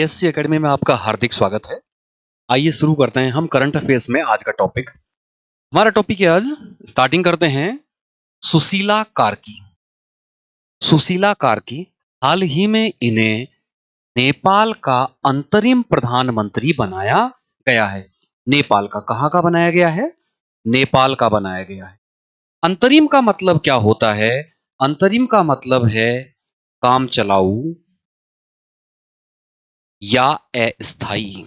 ASC academy में आपका हार्दिक स्वागत है। आइए शुरू करते हैं हम करंट अफेयर्स में आज का टॉपिक। हमारा टॉपिक है आज, स्टार्टिंग करते हैं सुशीला कार्की। सुशीला कार्की हाल ही में इन्हें नेपाल का अंतरिम प्रधानमंत्री बनाया गया है। नेपाल का कहाँ का बनाया गया है? नेपाल का बनाया गया है। अंतरिम का मतलब क्या होता है? अंतरिम का मतलब है काम चलाऊ या अस्थायी।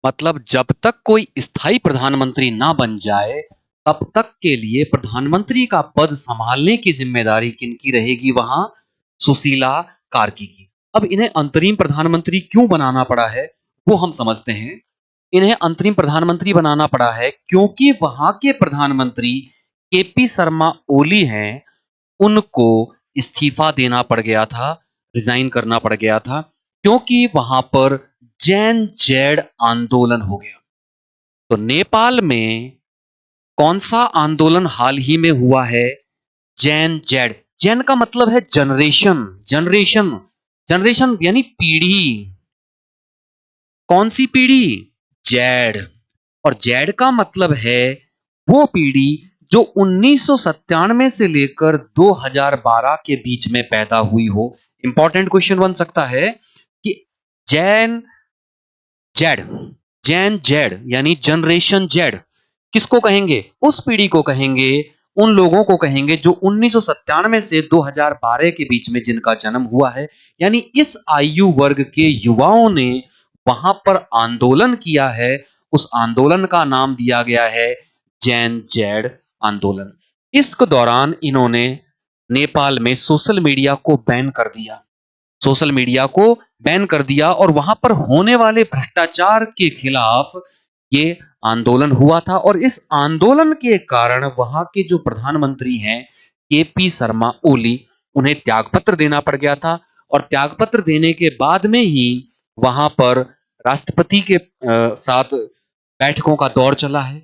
मतलब जब तक कोई स्थायी प्रधानमंत्री ना बन जाए तब तक के लिए प्रधानमंत्री का पद संभालने की जिम्मेदारी किनकी रहेगी? वहां सुशीला कार्की की। अब इन्हें अंतरिम प्रधानमंत्री क्यों बनाना पड़ा है वो हम समझते हैं। इन्हें अंतरिम प्रधानमंत्री बनाना पड़ा है क्योंकि वहां के प्रधानमंत्री केपी शर्मा ओली हैं, उनको इस्तीफा देना पड़ गया था, रिजाइन करना पड़ गया था, क्योंकि वहां पर जैन जेड आंदोलन हो गया। तो नेपाल में कौन सा आंदोलन हाल ही में हुआ है? जैन जेड। जैन का मतलब है जनरेशन। जनरेशन जनरेशन यानी पीढ़ी। कौन सी पीढ़ी? जेड। और जेड का मतलब है वो पीढ़ी जो 1997 से लेकर 2012 के बीच में पैदा हुई हो। इंपॉर्टेंट क्वेश्चन बन सकता है कि जैन जेड, जैन जेड यानी जनरेशन जेड किसको कहेंगे? उस पीढ़ी को कहेंगे, उन लोगों को कहेंगे जो 1997 से 2012 के बीच में जिनका जन्म हुआ है। यानी इस आयु वर्ग के युवाओं ने वहां पर आंदोलन किया है। उस आंदोलन का नाम दिया गया है जैन जेड आंदोलन। इस दौरान इन्होंने नेपाल में सोशल मीडिया को बैन कर दिया। सोशल मीडिया को बैन कर दिया और वहां पर होने वाले भ्रष्टाचार के खिलाफ ये आंदोलन हुआ था। और इस आंदोलन के कारण वहां के जो प्रधानमंत्री हैं केपी शर्मा ओली, उन्हें त्यागपत्र देना पड़ गया था। और त्यागपत्र देने के बाद में ही वहां पर राष्ट्रपति के साथ बैठकों का दौर चला है।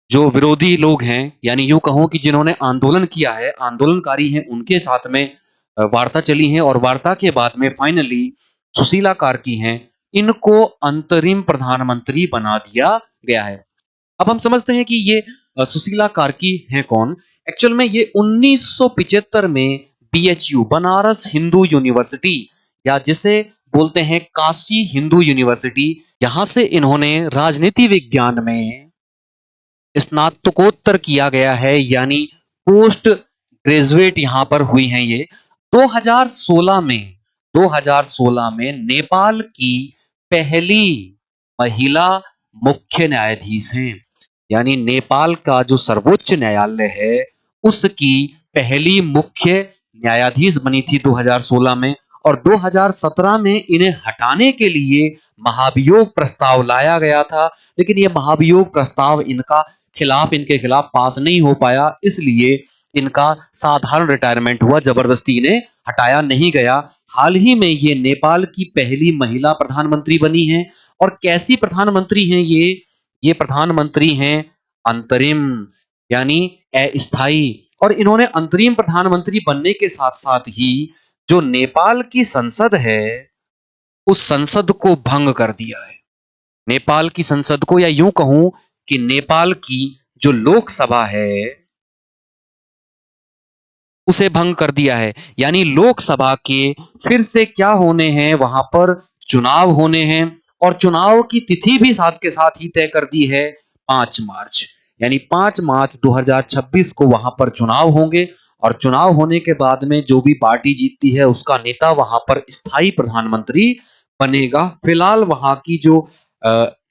जो विरोधी लोग हैं, यानी यूं कहो कि जिन्होंने आंदोलन किया है, आंदोलनकारी हैं, उनके साथ में वार्ता चली है। और वार्ता के बाद में फाइनली सुशीला कार्की हैं, इनको अंतरिम प्रधानमंत्री बना दिया गया है। अब हम समझते हैं कि ये सुशीला कार्की हैं कौन। एक्चुअल में ये 1975 में बीएचयू बनारस हिंदू यूनिवर्सिटी, या जिसे बोलते हैं काशी हिंदू यूनिवर्सिटी, यहां से इन्होंने राजनीति विज्ञान में स्नातकोत्तर किया गया है, यानी पोस्ट ग्रेजुएट यहां पर हुई हैं ये। 2016 में नेपाल की पहली महिला मुख्य न्यायाधीश हैं। यानी नेपाल का जो सर्वोच्च न्यायालय है उसकी पहली मुख्य न्यायाधीश बनी थी 2016 में। और 2017 में इन्हें हटाने के लिए महाभियोग प्रस्ताव लाया गया था, लेकिन यह महाभियोग प्रस्ताव इनके खिलाफ पास नहीं हो पाया, इसलिए इनका साधारण रिटायरमेंट हुआ, जबरदस्ती इन्हें हटाया नहीं गया। हाल ही में ये नेपाल की पहली महिला प्रधानमंत्री बनी हैं। और कैसी प्रधानमंत्री हैं ये प्रधानमंत्री हैं अंतरिम, यानी अस्थायी। और इन्होंने अंतरिम प्रधानमंत्री बनने के साथ साथ ही जो नेपाल की संसद है उस संसद को भंग कर दिया है। नेपाल की संसद को, या यूं कहूं कि नेपाल की जो लोकसभा है उसे भंग कर दिया है। यानी लोकसभा के फिर से क्या होने हैं, वहां पर चुनाव होने हैं। और चुनाव की तिथि भी साथ के साथ ही तय कर दी है 5 मार्च। यानी 5 मार्च 2026 को वहां पर चुनाव होंगे। और चुनाव होने के बाद में जो भी पार्टी जीतती है उसका नेता वहां पर स्थायी प्रधानमंत्री बनेगा। फिलहाल वहां की जो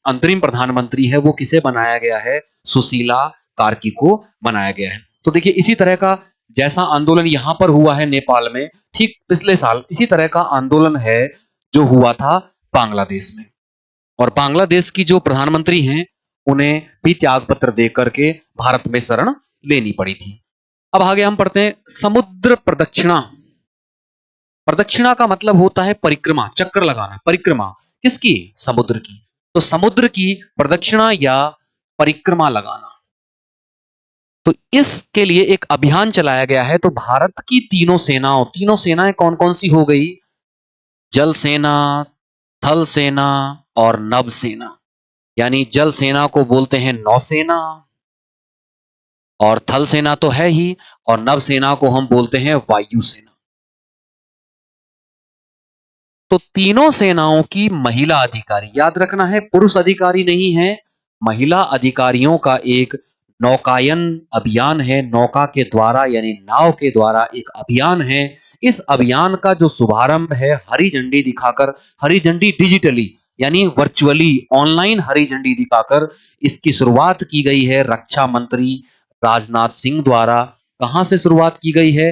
अंतरिम प्रधानमंत्री है वो किसे बनाया गया है? सुशीला कार्की को बनाया गया है। तो देखिए, इसी तरह का जैसा आंदोलन यहां पर हुआ है नेपाल में, ठीक पिछले साल इसी तरह का आंदोलन है जो हुआ था बांग्लादेश में। और बांग्लादेश की जो प्रधानमंत्री हैं उन्हें भी त्याग पत्र दे करके भारत में शरण लेनी पड़ी थी। अब आगे हम पढ़ते हैं समुद्र प्रदक्षिणा। प्रदक्षिणा का मतलब होता है परिक्रमा, चक्कर लगाना। परिक्रमा किसकी? समुद्र की। तो समुद्र की प्रदक्षिणा या परिक्रमा लगाना, तो इसके लिए एक अभियान चलाया गया है। तो भारत की तीनों सेनाएं कौन कौन सी हो गई? जल सेना, थल सेना और नभ सेना। यानी जल सेना को बोलते हैं नौसेना, और थल सेना तो है ही, और नभ सेना को हम बोलते हैं वायु सेना। तो तीनों सेनाओं की महिला अधिकारी, याद रखना है पुरुष अधिकारी नहीं है, महिला अधिकारियों का एक नौकायन अभियान है, नौका के द्वारा यानी नाव के द्वारा एक अभियान है। इस अभियान का जो शुभारंभ है हरी झंडी दिखाकर, हरी झंडी डिजिटली यानी वर्चुअली ऑनलाइन हरी झंडी दिखाकर इसकी शुरुआत की गई है रक्षा मंत्री राजनाथ सिंह द्वारा। कहां से शुरुआत की गई है?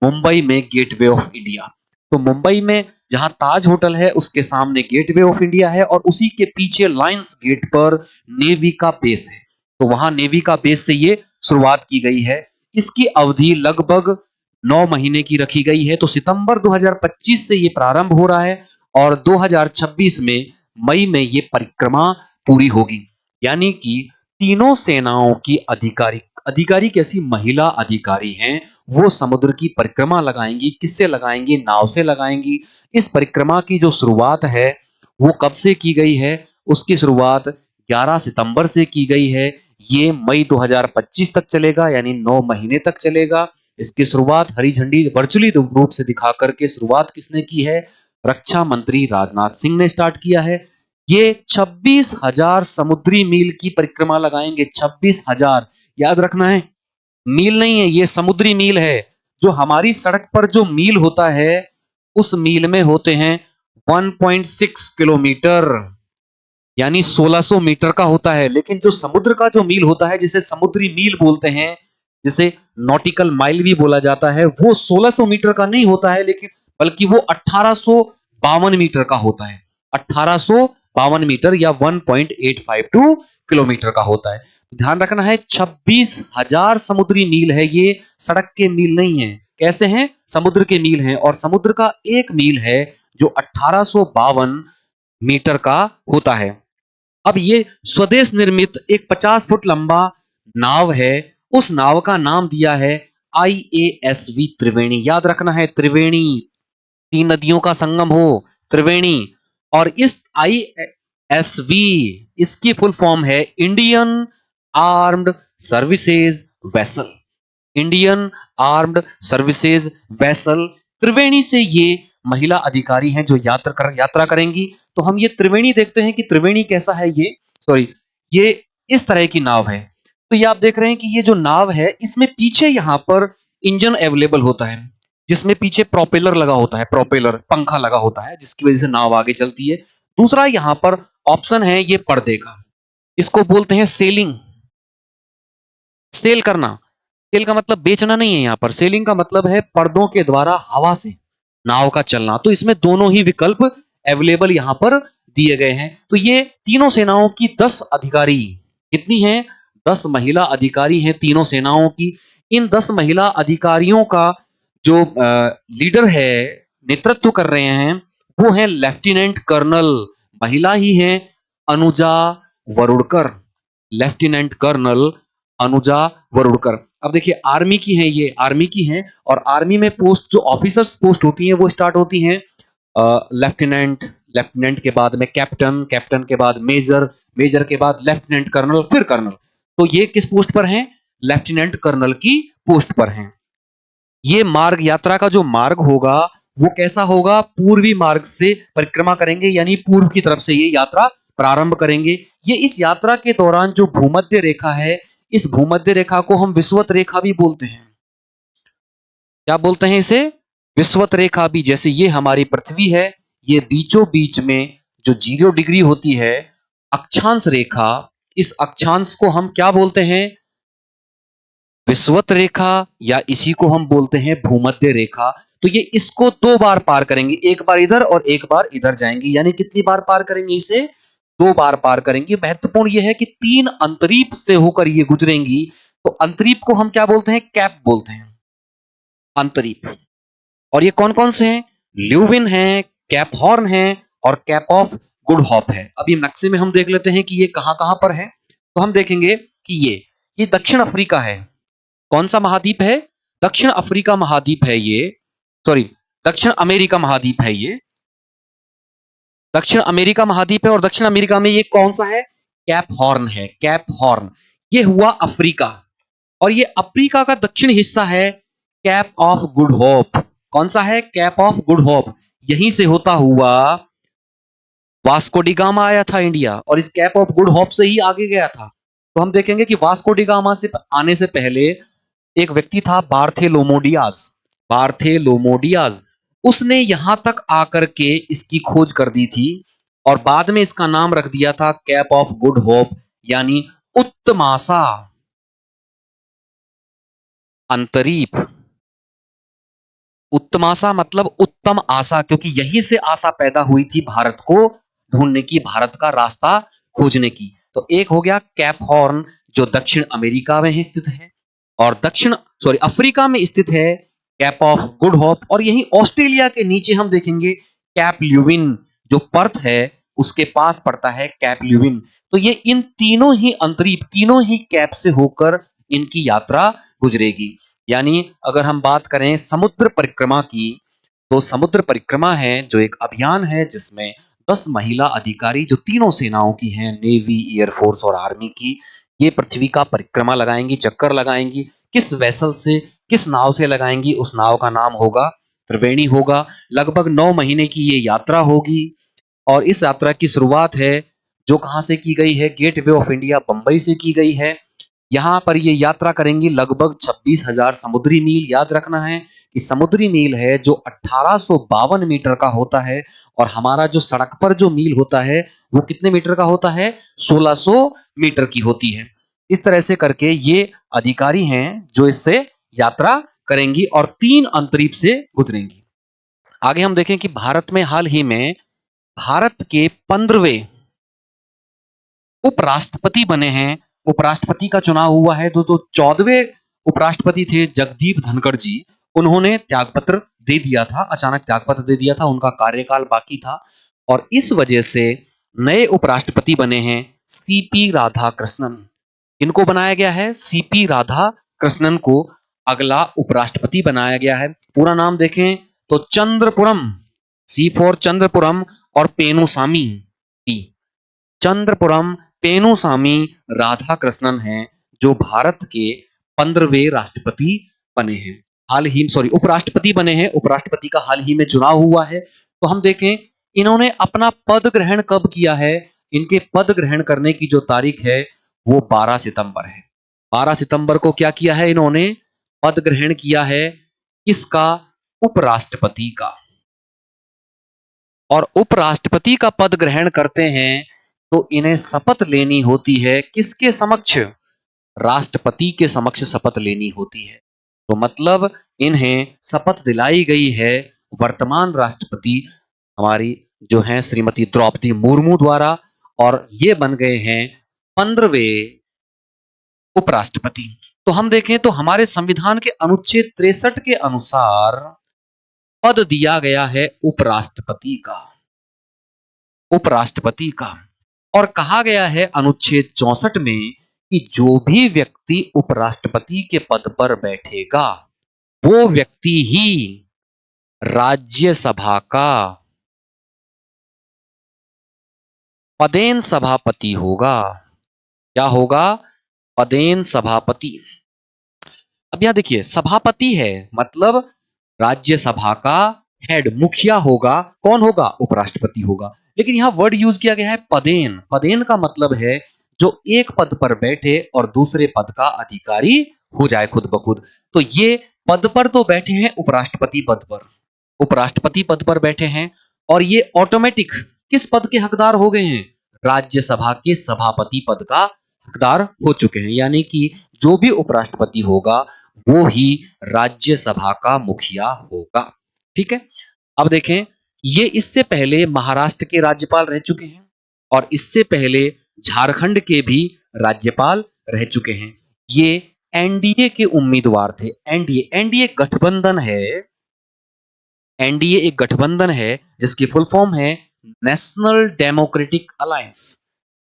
मुंबई में गेटवे ऑफ इंडिया। तो मुंबई में जहां ताज होटल है उसके सामने गेटवे ऑफ इंडिया है, और उसी के पीछे लायंस गेट पर नेवी का बेस है। तो वहां नेवी का बेस से ये शुरुआत की गई है। इसकी अवधि लगभग 9 महीने की रखी गई है। तो सितंबर 2025 से ये प्रारंभ हो रहा है और 2026 में मई में ये परिक्रमा पूरी होगी। यानी कि तीनों सेनाओं की अधिकारी, अधिकारी कैसी महिला अधिकारी हैं, वो समुद्र की परिक्रमा लगाएंगी। किससे लगाएंगी? नाव से लगाएंगी। इस परिक्रमा की जो शुरुआत है वो कब से की गई है? उसकी शुरुआत 11 सितंबर से की गई है। ये मई 2025 तक चलेगा, यानी 9 महीने तक चलेगा। इसकी शुरुआत हरी झंडी वर्चुअली रूप से दिखा करके शुरुआत किसने की है? रक्षा मंत्री राजनाथ सिंह ने स्टार्ट किया है। ये 26,000 समुद्री मील की परिक्रमा लगाएंगे। 26,000, याद रखना है, मील नहीं है, ये समुद्री मील है। जो हमारी सड़क पर जो मील होता है उस मील में होते हैं 1.6 किलोमीटर, यानी 1600 मीटर का होता है। लेकिन जो समुद्र का जो मील होता है जिसे समुद्री मील बोलते हैं, जिसे नॉटिकल माइल भी बोला जाता है, वो 1600 मीटर का नहीं होता है, लेकिन बल्कि वो 1852 मीटर का होता है। 1852 मीटर या 1.852 किलोमीटर का होता है। ध्यान रखना है 26,000 समुद्री मील है, ये सड़क के मील नहीं है। कैसे हैं? समुद्र के मील हैं, और समुद्र का एक मील है जो 1852 मीटर का होता है। अब ये स्वदेश निर्मित एक 50 फुट लंबा नाव है। उस नाव का नाम दिया है IASV त्रिवेणी। याद रखना है, त्रिवेणी, 3 नदियों का संगम हो, त्रिवेणी। और इस IASV, इसकी फुल फॉर्म है Indian armed services vessel. Indian armed services vessel Triveni से ये महिला अधिकारी हैं जो यात्रा करेंगी। तो हम ये त्रिवेणी देखते हैं कि त्रिवेणी कैसा है। ये ये इस तरह की नाव है। तो ये आप देख रहे हैं कि ये जो नाव है इसमें पीछे यहां पर इंजन अवेलेबल होता है, जिसमें पीछे प्रोपेलर लगा होता है, प्रोपेलर पंखा लगा होता है, जिसकी वजह से नाव आगे चलती है। दूसरा यहां पर ऑप्शन है ये पर्दे का, इसको बोलते हैं सेलिंग, सेल करना। सेल का मतलब बेचना नहीं है, यहां पर सेलिंग का मतलब है पर्दों के द्वारा हवा से नाव का चलना। तो इसमें दोनों ही विकल्प अवेलेबल यहां पर दिए गए हैं। तो ये तीनों सेनाओं की 10 अधिकारी, कितनी हैं? 10 महिला अधिकारी हैं तीनों सेनाओं की। इन 10 महिला अधिकारियों का जो लीडर है, नेतृत्व कर रहे हैं, वो है लेफ्टिनेंट कर्नल, महिला ही है, अनुजा वरुड़कर। Lieutenant colonel Anuja Varudkar. अब देखिए आर्मी की है, ये आर्मी की हैं, और आर्मी में पोस्ट जो ऑफिसर्स पोस्ट होती हैं वो स्टार्ट होती हैं लेफ्टिनेंट, लेफ्टिनेंट के बाद में कैप्टन, कैप्टन के बाद मेजर, मेजर के बाद लेफ्टिनेंट कर्नल, फिर कर्नल। तो ये किस पोस्ट पर हैं? लेफ्टिनेंट कर्नल की पोस्ट पर हैं। ये मार्ग, यात्रा का जो मार्ग होगा वो कैसा होगा? पूर्वी मार्ग से परिक्रमा करेंगे, यानी पूर्व की तरफ से ये यात्रा प्रारंभ करेंगे। ये इस यात्रा के दौरान जो भूमध्य रेखा है, इस भूमध्य रेखा को हम विषुवत रेखा भी बोलते हैं। क्या बोलते हैं इसे? विषुवत रेखा भी। जैसे ये हमारी पृथ्वी है, ये बीचों बीच में जो 0 डिग्री होती है अक्षांश रेखा, इस अक्षांश को हम क्या बोलते हैं? विषुवत रेखा, या इसी को हम बोलते हैं भूमध्य रेखा। तो ये इसको 2 बार पार करेंगे, एक बार इधर और एक बार इधर जाएंगे। यानी कितनी बार पार करेंगे इसे? 2 बार पार करेंगे। महत्वपूर्ण यह है कि 3 अंतरीप से होकर ये गुजरेंगी। तो अंतरीप को हम क्या बोलते हैं? कैप बोलते हैं, अंतरीप। और ये कौन कौन से हैं? ल्यूविन है, कैप हॉर्न है, और कैप ऑफ गुड होप है। अभी नक्शे में हम देख लेते हैं कि ये कहां कहां पर है। तो हम देखेंगे कि ये दक्षिण अफ्रीका है। कौन सा महाद्वीप है? दक्षिण अफ्रीका महाद्वीप है ये, दक्षिण अमेरिका महाद्वीप है ये। दक्षिण अमेरिका महाद्वीप है और दक्षिण अमेरिका में ये कौन सा है? कैप हॉर्न है, कैप हॉर्न। ये हुआ अफ्रीका, और ये अफ्रीका का दक्षिण हिस्सा है कैप ऑफ गुड होप। कौन सा है? Cap of good hope. यहीं से होता हुआ वास्को डी गामा आया था इंडिया, और इस कैप ऑफ गुड होप से ही आगे गया था। तो हम देखेंगे कि वास्को डी गामा से आने से पहले एक व्यक्ति था बार्थेलोमोडियाज। बार्थेलोमोडियाज, उसने यहां तक आकर के इसकी खोज कर दी थी, और बाद में इसका नाम रख दिया था कैप ऑफ गुड होप, यानी उत्तमासा, अंतरीप। उत्तमासा मतलब उत्तम आशा, क्योंकि यहीं से आशा पैदा हुई थी भारत को ढूंढने की, भारत का रास्ता खोजने की। तो एक हो गया कैप हॉर्न, जो दक्षिण अमेरिका में स्थित है, और अफ्रीका में स्थित है कैप ऑफ गुड होप, और यहीं ऑस्ट्रेलिया के नीचे हम देखेंगे कैप ल्यूविन, जो पर्थ है उसके पास पड़ता है कैप ल्यूविन। तो ये इन तीनों ही अंतरीप, तीनों ही कैप से होकर इनकी यात्रा गुजरेगी। यानी अगर हम बात करें समुद्र परिक्रमा की, तो समुद्र परिक्रमा है जो एक अभियान है जिसमें 10 महिला अधिकारी, जो तीनों सेनाओं की हैं, नेवी, एयरफोर्स और आर्मी की, ये पृथ्वी का परिक्रमा लगाएंगी, चक्कर लगाएंगी। किस वेसल से, किस नाव से लगाएंगी, उस नाव का नाम होगा त्रिवेणी होगा। लगभग 9 महीने की ये यात्रा होगी, और इस यात्रा की शुरुआत है जो कहां से की गई है? गेटवे ऑफ इंडिया बंबई से की गई है। यहां पर ये यात्रा करेंगी लगभग 26,000 समुद्री मील। याद रखना है कि समुद्री मील है जो 1852 मीटर का होता है, और हमारा जो सड़क पर जो मील होता है वो कितने मीटर का होता है? 1600 मीटर की होती है। इस तरह से करके ये अधिकारी हैं जो इससे यात्रा करेंगी और 3 अंतरीप से गुजरेंगी। आगे हम देखें कि भारत में हाल ही में भारत के 15वें उपराष्ट्रपति बने हैं। उपराष्ट्रपति का चुनाव हुआ है, तो 14वें उपराष्ट्रपति थे जगदीप धनखड़ जी। उन्होंने त्यागपत्र दे दिया था, अचानक त्यागपत्र दे दिया था, उनका कार्यकाल बाकी था, और इस वजह से नए उपराष्ट्रपति बने हैं सीपी राधाकृष्णन। इनको बनाया गया है, सीपी राधाकृष्णन को अगला उपराष्ट्रपति बनाया गया है। पूरा नाम देखें तो चंद्रपुरम, सी फॉर चंद्रपुरम, और पेनुसामी, पी, चंद्रपुरम पेनुसामी राधाकृष्णन हैं, जो भारत के 15वें राष्ट्रपति बने हैं। उपराष्ट्रपति बने हैं। उपराष्ट्रपति का हाल ही में चुनाव हुआ है। तो हम देखें इन्होंने अपना पद ग्रहण कब किया है। इनके पद ग्रहण करने की जो तारीख है वो 12 सितंबर है। 12 सितंबर को क्या किया है इन्होंने? पद ग्रहण किया है। किसका? उपराष्ट्रपति का। और उपराष्ट्रपति का पद ग्रहण करते हैं तो इन्हें शपथ लेनी होती है। किसके समक्ष? राष्ट्रपति के समक्ष शपथ लेनी होती है। तो मतलब इन्हें शपथ दिलाई गई है वर्तमान राष्ट्रपति हमारी जो हैं श्रीमती द्रौपदी मुर्मू द्वारा, और ये बन गए हैं 15वें उपराष्ट्रपति। तो हम देखें तो हमारे संविधान के अनुच्छेद 63 के अनुसार पद दिया गया है उपराष्ट्रपति का, उपराष्ट्रपति का। और कहा गया है अनुच्छेद 64 में कि जो भी व्यक्ति उपराष्ट्रपति के पद पर बैठेगा वो व्यक्ति ही राज्यसभा का पदेन सभापति होगा। क्या होगा? पदेन सभापति। अब यहां देखिए, सभापति है मतलब राज्यसभा का हेड, मुखिया होगा। कौन होगा? उपराष्ट्रपति होगा। लेकिन यहां वर्ड यूज किया गया है पदेन। पदेन का मतलब है जो एक पद पर बैठे और दूसरे पद का अधिकारी हो जाए खुद ब खुद। तो ये पद पर तो बैठे हैं उपराष्ट्रपति पद पर, उपराष्ट्रपति पद पर बैठे हैं, और ये ऑटोमेटिक किस पद के हकदार हो गए हैं? राज्यसभा के सभापति पद का हकदार हो चुके हैं। यानी कि जो भी उपराष्ट्रपति होगा वो ही राज्यसभा का मुखिया होगा। ठीक है। अब देखें, ये इससे पहले महाराष्ट्र के राज्यपाल रह चुके हैं, और इससे पहले झारखंड के भी राज्यपाल रह चुके हैं। ये एनडीए के उम्मीदवार थे। एनडीए गठबंधन है। एनडीए एक गठबंधन है जिसकी फुल फॉर्म है national democratic alliance.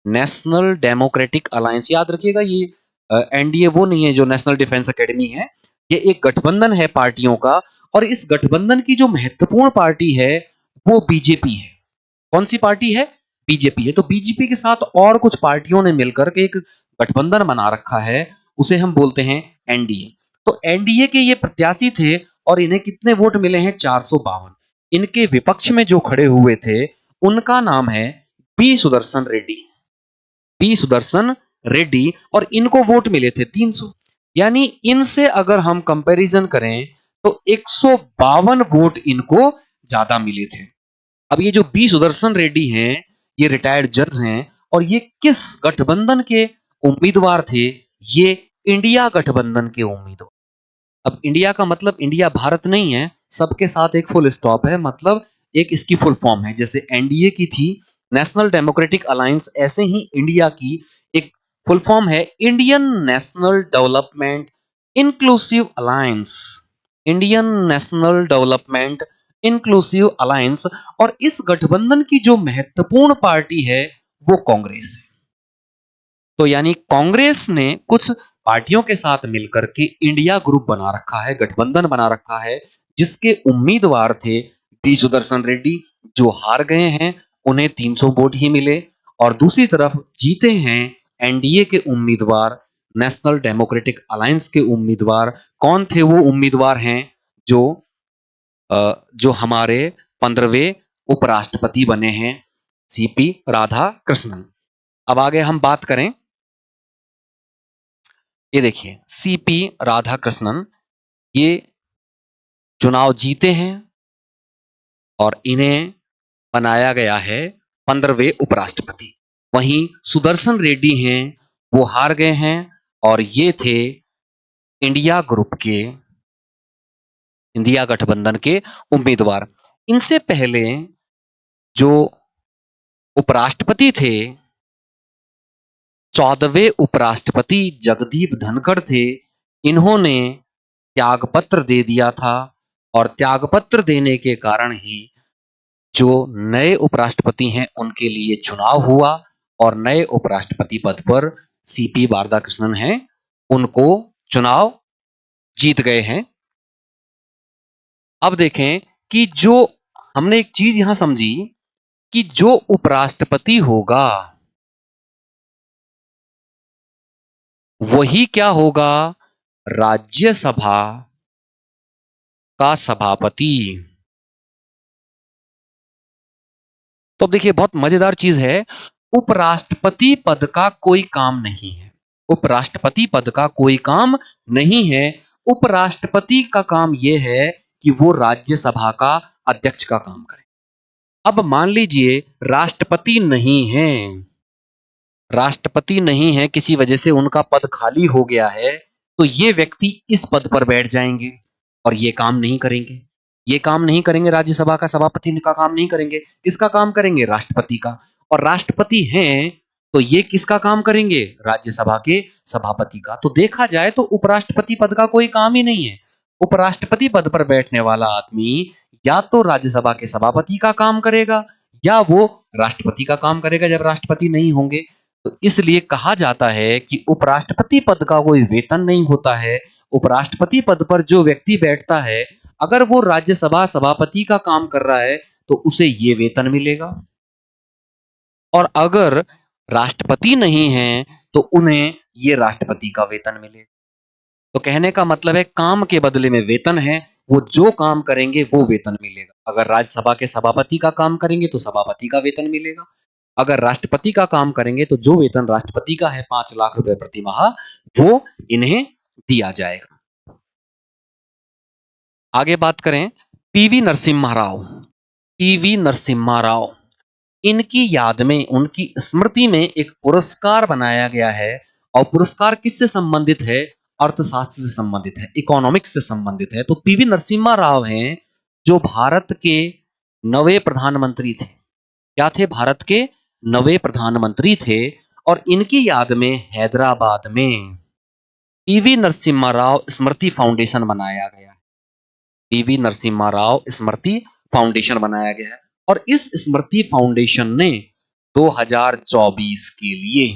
National democratic alliance, याद रखिएगा। ये एनडीए वो नहीं है जो नेशनल डिफेंस एकेडमी है। ये एक गठबंधन है पार्टियों का, और इस गठबंधन की जो महत्वपूर्ण पार्टी है वो बीजेपी है। कौन सी पार्टी है? बीजेपी है। तो बीजेपी के साथ और कुछ पार्टियों ने मिलकर के एक गठबंधन बना रखा है, उसे हम बोलते हैं एनडीए। तो एनडीए के ये प्रत्याशी थे और इन्हें कितने वोट मिले हैं? 452। इनके विपक्ष में जो खड़े हुए थे उनका नाम है पी सुदर्शन रेड्डी। पी सुदर्शन रेड्डी, और इनको वोट मिले थे 300। यानी इनसे अगर हम कंपैरिजन करें तो 152 वोट इनको ज्यादा मिले थे। अब ये जो बी सुदर्शन रेड्डी हैं, ये रिटायर्ड जज हैं और ये किस गठबंधन के उम्मीदवार थे? ये इंडिया गठबंधन के उम्मीदवार। अब इंडिया का मतलब इंडिया भारत नहीं है, सबके साथ एक फुल स्टॉप है, मतलब एक इसकी फुल फॉर्म है। जैसे एनडीए की थी नेशनल डेमोक्रेटिक अलायंस, ऐसे ही इंडिया की एक फुल फॉर्म है Indian national development inclusive alliance. Indian national development inclusive alliance. और इस गठबंधन की जो महत्वपूर्ण पार्टी है वो कांग्रेस है। तो यानी कांग्रेस ने कुछ पार्टियों के साथ मिलकर के इंडिया ग्रुप बना रखा है, गठबंधन बना रखा है, जिसके उम्मीदवार थे बी सुदर्शन रेड्डी, जो हार गए हैं, उन्हें 300 वोट ही मिले। और दूसरी तरफ जीते हैं एनडीए के उम्मीदवार, नेशनल डेमोक्रेटिक अलायंस के उम्मीदवार। कौन थे वो उम्मीदवार? हैं जो हमारे 15वें उपराष्ट्रपति बने हैं, सीपी राधा कृष्णन। अब आगे हम बात करें, ये देखिए सीपी राधा कृष्णन, ये चुनाव जीते हैं और इन्हें बनाया गया है 15वें उपराष्ट्रपति। वहीं सुदर्शन रेड्डी हैं, वो हार गए हैं और ये थे इंडिया ग्रुप के, इंडिया गठबंधन के उम्मीदवार। इनसे पहले जो उपराष्ट्रपति थे, 14वें उपराष्ट्रपति जगदीप धनखड़ थे, इन्होंने त्यागपत्र दे दिया था और त्यागपत्र देने के कारण ही जो नए उपराष्ट्रपति हैं उनके लिए चुनाव हुआ और नए उपराष्ट्रपति पद पर सीपी राधाकृष्णन हैं, उनको चुनाव जीत गए हैं। अब देखें कि जो हमने एक चीज यहां समझी कि जो उपराष्ट्रपति होगा वही क्या होगा? राज्यसभा का सभापति। तो अब देखिए बहुत मजेदार चीज है, उपराष्ट्रपति पद का कोई काम नहीं है। उपराष्ट्रपति पद का कोई काम नहीं है। उपराष्ट्रपति का काम यह है कि वो राज्यसभा का अध्यक्ष का काम करे। अब मान लीजिए राष्ट्रपति नहीं है, राष्ट्रपति नहीं है, किसी वजह से उनका पद खाली हो गया है, तो ये व्यक्ति इस पद पर बैठ जाएंगे और ये काम नहीं करेंगे। ये काम नहीं करेंगे, राज्यसभा का सभापति का काम नहीं करेंगे, किसका काम करेंगे? राष्ट्रपति का। और राष्ट्रपति हैं तो ये किसका काम करेंगे? राज्यसभा के सभापति का। तो देखा जाए तो उपराष्ट्रपति पद का कोई काम ही नहीं है। उपराष्ट्रपति पद पर बैठने वाला आदमी या तो राज्यसभा के सभापति का काम करेगा या वो राष्ट्रपति का काम करेगा जब राष्ट्रपति नहीं होंगे। तो इसलिए कहा जाता है कि उपराष्ट्रपति पद का कोई वेतन नहीं होता है। उपराष्ट्रपति पद पर जो व्यक्ति बैठता है, अगर वो राज्यसभा सभापति का काम कर रहा है तो उसे ये वेतन मिलेगा, और अगर राष्ट्रपति नहीं है तो उन्हें ये राष्ट्रपति का वेतन मिलेगा। तो कहने का मतलब है काम के बदले में वेतन है, वो जो काम करेंगे वो वेतन मिलेगा। अगर राज्यसभा के सभापति का काम करेंगे तो सभापति का वेतन मिलेगा। अगर राष्ट्रपति का काम करेंगे तो जो वेतन राष्ट्रपति का है 5 लाख रुपए प्रति माह, वो इन्हें दिया जाएगा। आगे बात करें पीवी नरसिम्हा राव। पीवी नरसिम्हा राव, इनकी याद में, उनकी स्मृति में एक पुरस्कार बनाया गया है। और पुरस्कार किससे संबंधित है? अर्थशास्त्र से संबंधित है, इकोनॉमिक्स से संबंधित है। तो पीवी नरसिम्हा राव हैं जो भारत के नवे प्रधानमंत्री थे। क्या थे? भारत के नवे प्रधानमंत्री थे। और इनकी याद में हैदराबाद में पीवी नरसिम्हा राव स्मृति फाउंडेशन बनाया गया। पीवी नरसिम्हा राव स्मृति फाउंडेशन बनाया गया है। और इस स्मृति फाउंडेशन ने 2024 के लिए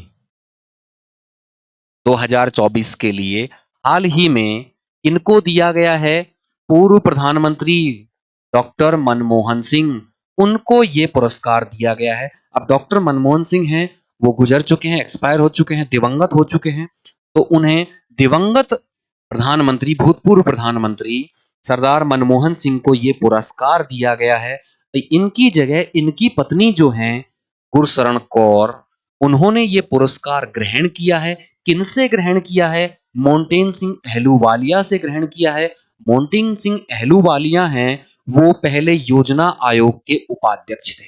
2024 के लिए हाल ही में इनको दिया गया है, पूर्व प्रधानमंत्री डॉक्टर मनमोहन सिंह उनको ये पुरस्कार दिया गया है। अब डॉक्टर मनमोहन सिंह हैं, वो गुजर चुके हैं, एक्सपायर हो चुके हैं, दिवंगत हो चुके हैं, तो उन्हें दिवंगत प्रधानमंत्री, भूतपूर्व प्रधानमंत्री सरदार मनमोहन सिंह को ये पुरस्कार दिया गया है। इनकी जगह इनकी पत्नी जो हैं गुरशरण कौर, उन्होंने ये पुरस्कार ग्रहण किया है। किनसे ग्रहण किया है? मोंटेन सिंह अहलूवालिया से ग्रहण किया है। मोंटेन सिंह अहलूवालिया हैं, वो पहले योजना आयोग के उपाध्यक्ष थे।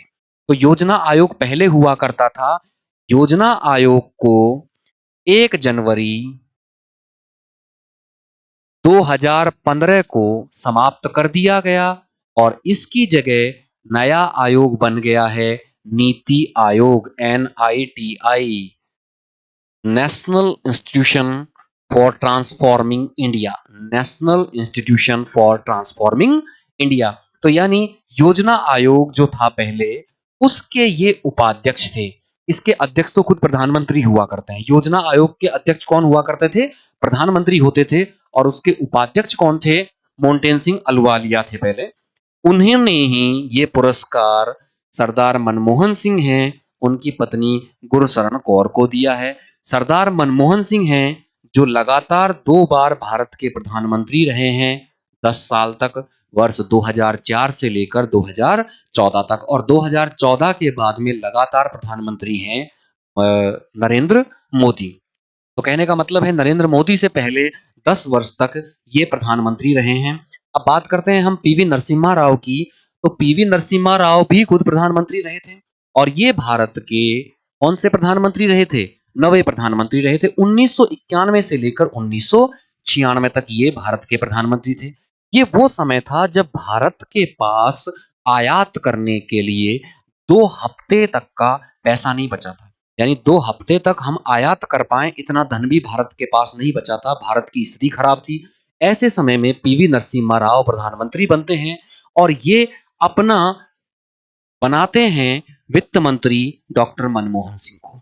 तो योजना आयोग पहले हुआ करता था। योजना आयोग को 1 जनवरी 2015 को समाप्त कर दिया गया और इसकी जगह नया आयोग बन गया है NITI Aayog, NITI, national institution for transforming India, national institution for transforming India. तो यानी योजना आयोग जो था पहले, उसके ये उपाध्यक्ष थे। इसके अध्यक्ष तो खुद प्रधानमंत्री हुआ करते हैं। योजना आयोग के अध्यक्ष कौन हुआ करते थे? प्रधानमंत्री होते थे। और उसके उपाध्यक्ष कौन थे? मोंटेन सिंह अहलूवालिया थे पहले। उन्होंने ही ये पुरस्कार सरदार मनमोहन सिंह हैं, उनकी पत्नी गुरशरण कौर को दिया है। सरदार मनमोहन सिंह हैं जो लगातार 2 बार भारत के प्रधानमंत्री रहे हैं 10 साल तक, वर्ष 2004 से लेकर 2014 तक, और 2014 के बाद में लगातार प्रधानमंत्री हैं नरेंद्र मोदी। तो कहने का मतलब है नरेंद्र मोदी से पहले 10 वर्ष तक ये प्रधानमंत्री रहे हैं। अब बात करते हैं हम पीवी नरसिम्हा राव की। तो पीवी नरसिम्हा राव भी खुद प्रधानमंत्री रहे थे और ये भारत के कौन से प्रधानमंत्री रहे थे? 9वें प्रधानमंत्री रहे थे। 1991 से लेकर 1996 तक ये भारत के प्रधानमंत्री थे। ये वो समय था जब भारत के पास आयात करने के लिए 2 हफ्ते तक का पैसा नहीं बचा था। यानी 2 हफ्ते तक हम आयात कर पाएं इतना धन भी भारत के पास नहीं बचा था। भारत की स्थिति खराब थी। ऐसे समय में पीवी नरसिम्हा राव प्रधानमंत्री बनते हैं और ये अपना बनाते हैं वित्त मंत्री डॉक्टर मनमोहन सिंह को।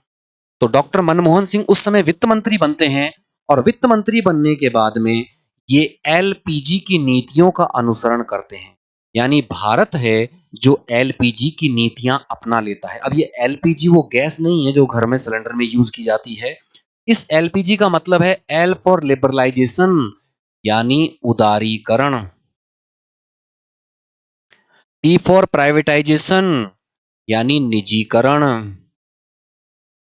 तो डॉक्टर मनमोहन सिंह उस समय वित्त मंत्री बनते हैं और वित्त मंत्री बनने के बाद में ये LPG की नीतियों का अनुसरण करते हैं। यानी भारत है जो LPG की नीतियां अपना लेता है। अब ये LPG वो गैस नहीं है जो घर में सिलेंडर में यूज की जाती है। इस LPG का मतलब है L फॉर लिबरलाइजेशन, यानी उदारीकरण, P फॉर प्राइवेटाइजेशन यानी निजीकरण,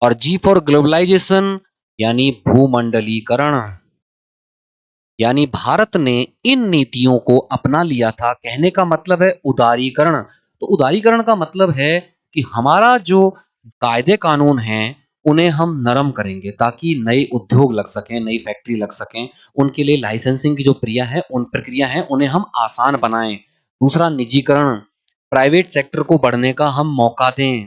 और G फॉर ग्लोबलाइजेशन यानी भूमंडलीकरण। यानी भारत ने इन नीतियों को अपना लिया था। कहने का मतलब है उदारीकरण। तो उदारीकरण का मतलब है कि हमारा जो कायदे कानून हैं उन्हें हम नरम करेंगे ताकि नए उद्योग लग सकें, नई फैक्ट्री लग सकें। उनके लिए लाइसेंसिंग की जो प्रक्रिया है उन्हें हम आसान बनाएं। दूसरा निजीकरण, प्राइवेट सेक्टर को बढ़ने का हम मौका दें।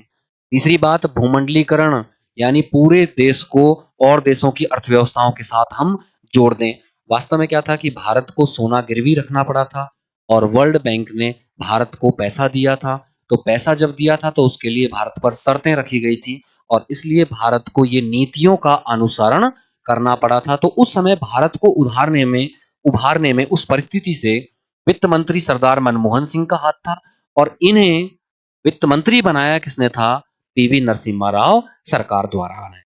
तीसरी बात भूमंडलीकरण, यानी पूरे देश को और देशों की अर्थव्यवस्थाओं के साथ हम जोड़ दें। वास्तव में क्या था कि भारत को सोना गिरवी रखना पड़ा था और वर्ल्ड बैंक ने भारत को पैसा दिया था। तो पैसा जब दिया था तो उसके लिए भारत पर शर्तें रखी गई थी और इसलिए भारत को ये नीतियों का अनुसरण करना पड़ा था। तो उस समय भारत को उभारने में उस परिस्थिति से वित्त मंत्री सरदार मनमोहन सिंह का हाथ था और इन्हें वित्त मंत्री बनाया किसने था? पीवी नरसिम्हा राव सरकार द्वारा बनाया।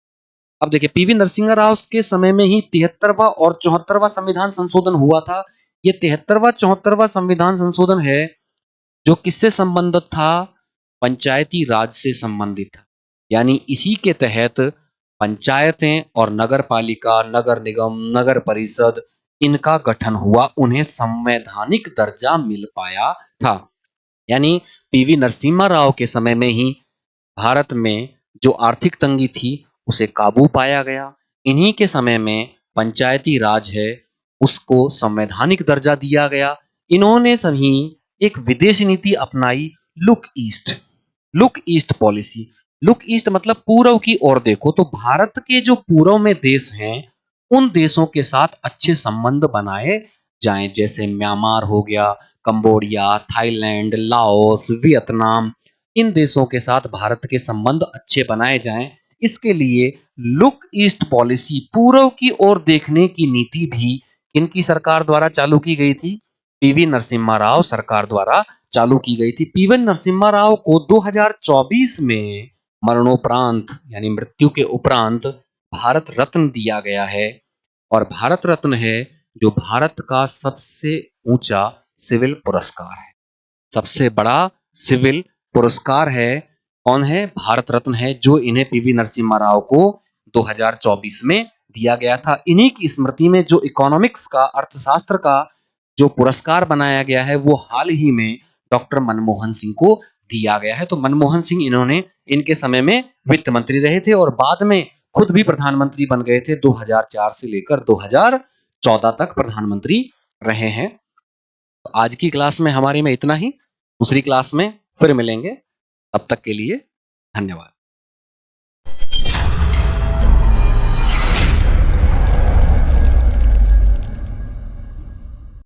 अब देखिए पीवी नरसिम्हा राव के समय में ही 73वां और 74वां संविधान संशोधन हुआ था। ये 73वां 74वां संविधान संशोधन है जो किससे संबंधित था? पंचायती राज से संबंधित था। यानी इसी के तहत पंचायतें और नगर पालिका, नगर निगम, नगर परिषद, इनका गठन हुआ, उन्हें संवैधानिक दर्जा मिल पाया था। यानी पीवी नरसिम्हा राव के समय में ही भारत में जो आर्थिक तंगी थी उसे काबू पाया गया। इन्हीं के समय में पंचायती राज है उसको संवैधानिक दर्जा दिया गया। इन्होंने सभी एक विदेशी नीति अपनाई, look east policy. Look east मतलब पूर्व की ओर देखो। तो भारत के जो पूर्व में देश हैं उन देशों के साथ अच्छे संबंध बनाए जाएं, जैसे म्यांमार हो गया, कंबोडिया, थाईलैंड, लाओस, वियतनाम, इन देशों के साथ भारत के संबंध अच्छे बनाए जाएं। इसके लिए लुक ईस्ट पॉलिसी, पूर्व की ओर देखने की नीति भी इनकी सरकार द्वारा चालू की गई थी। पीवी नरसिम्हा राव सरकार द्वारा चालू की गई थी। पीवी नरसिम्हा राव को 2024 में मरणोपरांत यानी मृत्यु के उपरांत भारत रत्न दिया गया है और भारत रत्न है जो भारत का सबसे ऊंचा सिविल पुरस्कार है। सबसे बड़ा सिविल पुरस्कार है कौन है? भारत रत्न है, जो इन्हें पीवी नरसिम्हा राव को 2024 में दिया गया था। इन्हीं की स्मृति में जो इकोनॉमिक्स का, अर्थशास्त्र का जो पुरस्कार बनाया गया है वो हाल ही में डॉक्टर मनमोहन सिंह को दिया गया है। तो मनमोहन सिंह इन्होंने इनके समय में वित्त मंत्री रहे थे और बाद में खुद भी प्रधानमंत्री बन गए थे। 2004 से लेकर 2014 तक प्रधानमंत्री रहे हैं। तो आज की क्लास में हमारे में इतना ही। दूसरी क्लास में फिर मिलेंगे। तब तक के लिए धन्यवाद।